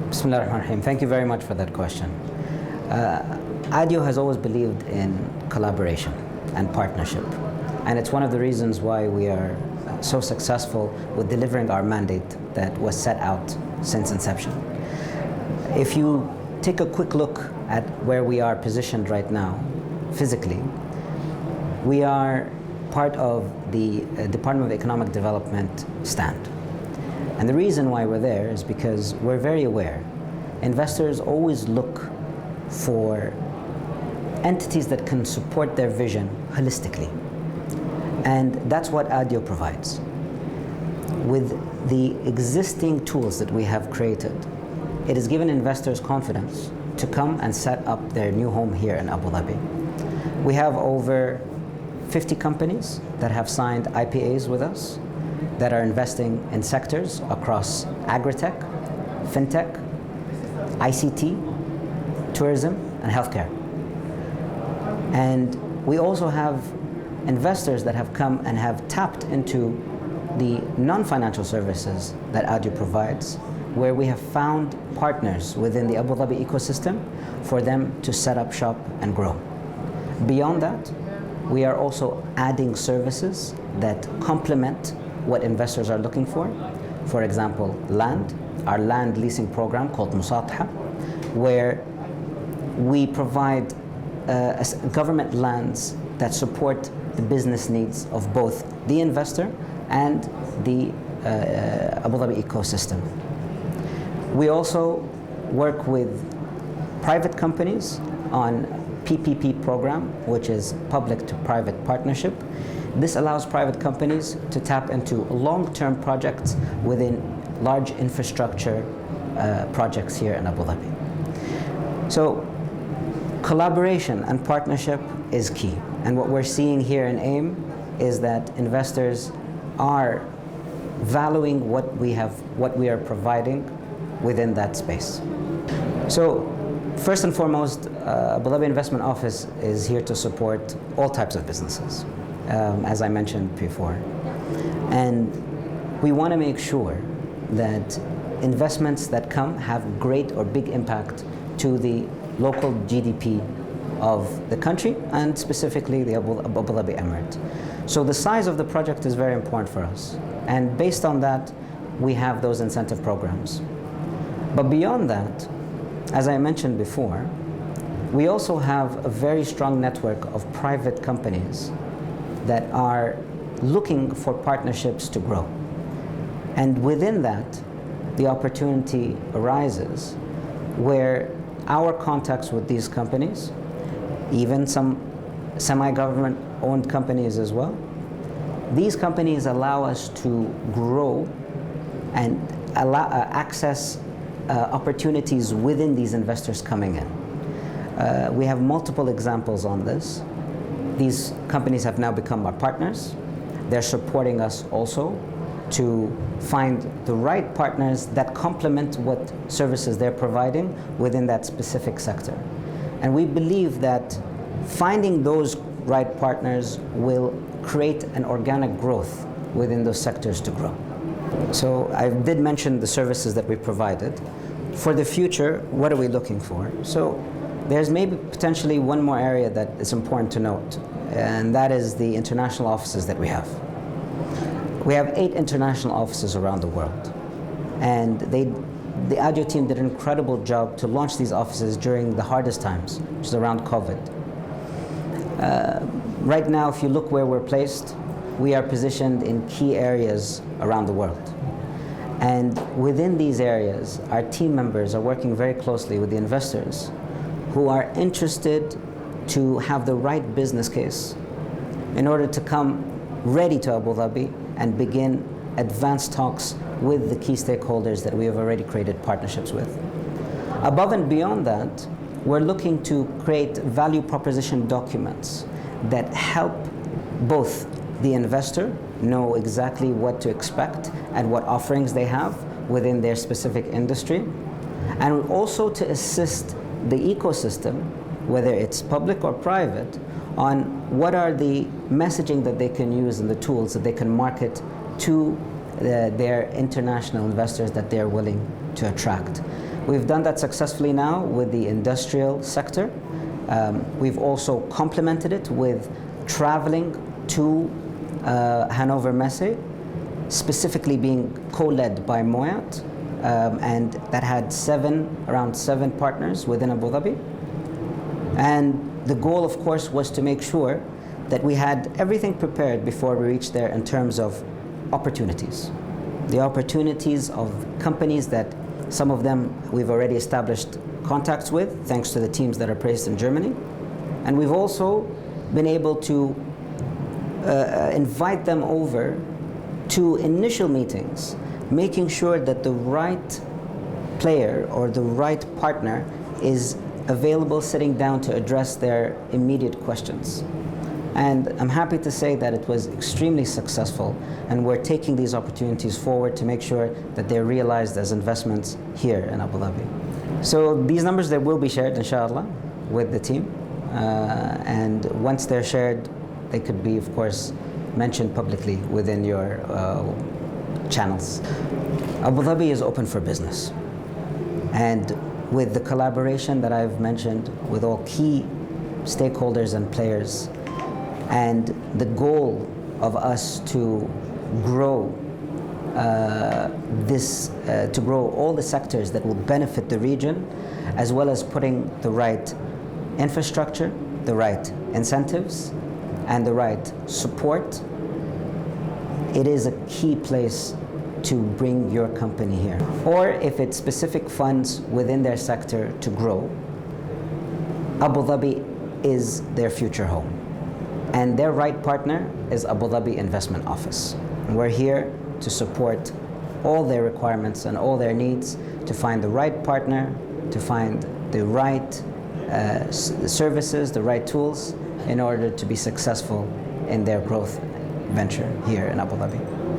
Bismillah ar-Rahman ar-Rahim. Thank you very much for that question. ADIO has always believed in collaboration and partnership, and it's one of the reasons why we are so successful with delivering our mandate that was set out since inception. If you take a quick look at where we are positioned right now, physically, we are part of the Department of Economic Development stand. And the reason why we're there is because we're very aware. Investors always look for entities that can support their vision holistically. And that's what ADIO provides. With the existing tools that we have created, it has given investors confidence to come and set up their new home here in Abu Dhabi. We have over 50 companies that have signed IPAs with us that are investing in sectors across agri-tech, fintech, ICT, tourism, and healthcare. And we also have investors that have come and have tapped into the non-financial services that ADIO provides, where we have found partners within the Abu Dhabi ecosystem for them to set up shop and grow. Beyond that, we are also adding services that complement what investors are looking for. For example, land, our land leasing program called Musataha, where we provide government lands that support the business needs of both the investor and the Abu Dhabi ecosystem. We also work with private companies on PPP program, which is public to private partnership. This allows private companies to tap into long-term projects within large infrastructure projects here in Abu Dhabi. So collaboration and partnership is key. And what we're seeing here in AIM is that investors are valuing what we are providing within that space. So first and foremost, Abu Dhabi Investment Office is here to support all types of businesses, as I mentioned before. And we want to make sure that investments that come have great or big impact to the local GDP of the country and specifically the Abu Dhabi Emirate. So the size of the project is very important for us. And based on that, we have those incentive programs. But beyond that, as I mentioned before, we also have a very strong network of private companies that are looking for partnerships to grow. And within that, the opportunity arises where our contacts with these companies, even some semi-government owned companies as well, these companies allow us to grow and access opportunities within these investors coming in. We have multiple examples on this. These companies have now become our partners. They're supporting us also to find the right partners that complement what services they're providing within that specific sector. And we believe that finding those right partners will create an organic growth within those sectors to grow. So I did mention the services that we provided. For the future, what are we looking for? So there's maybe potentially one more area that is important to note, and that is the international offices that we have. We have 8 international offices around the world, and the ADIO team did an incredible job to launch these offices during the hardest times, which is around COVID. Right now, if you look where we're placed, we are positioned in key areas around the world. And within these areas, our team members are working very closely with the investors who are interested to have the right business case in order to come ready to Abu Dhabi and begin advanced talks with the key stakeholders that we have already created partnerships with. Above and beyond that, we're looking to create value proposition documents that help both the investor know exactly what to expect and what offerings they have within their specific industry, and also to assist the ecosystem, whether it's public or private, on what are the messaging that they can use and the tools that they can market to their international investors that they're willing to attract. We've done that successfully now with the industrial sector. We've also complemented it with traveling to Hanover Messe, specifically being co-led by Moyat, and that had around seven partners within Abu Dhabi. And the goal, of course, was to make sure that we had everything prepared before we reached there in terms of opportunities. The opportunities of companies that some of them we've already established contacts with, thanks to the teams that are based in Germany. And we've also been able to invite them over to initial meetings, making sure that the right player or the right partner is available, sitting down to address their immediate questions. And I'm happy to say that it was extremely successful, and we're taking these opportunities forward to make sure that they're realized as investments here in Abu Dhabi. So these numbers, they will be shared, inshallah, with the team. And once they're shared, they could be, of course, mentioned publicly within your channels. Abu Dhabi is open for business. And with the collaboration that I've mentioned with all key stakeholders and players, and the goal of us to grow to grow all the sectors that will benefit the region, as well as putting the right infrastructure, the right incentives, and the right support, it is a key place to bring your company here. Or if it's specific funds within their sector to grow, Abu Dhabi is their future home. And their right partner is Abu Dhabi Investment Office. And we're here to support all their requirements and all their needs, to find the right partner, to find the right services, the right tools, in order to be successful in their growth venture here in Abu Dhabi.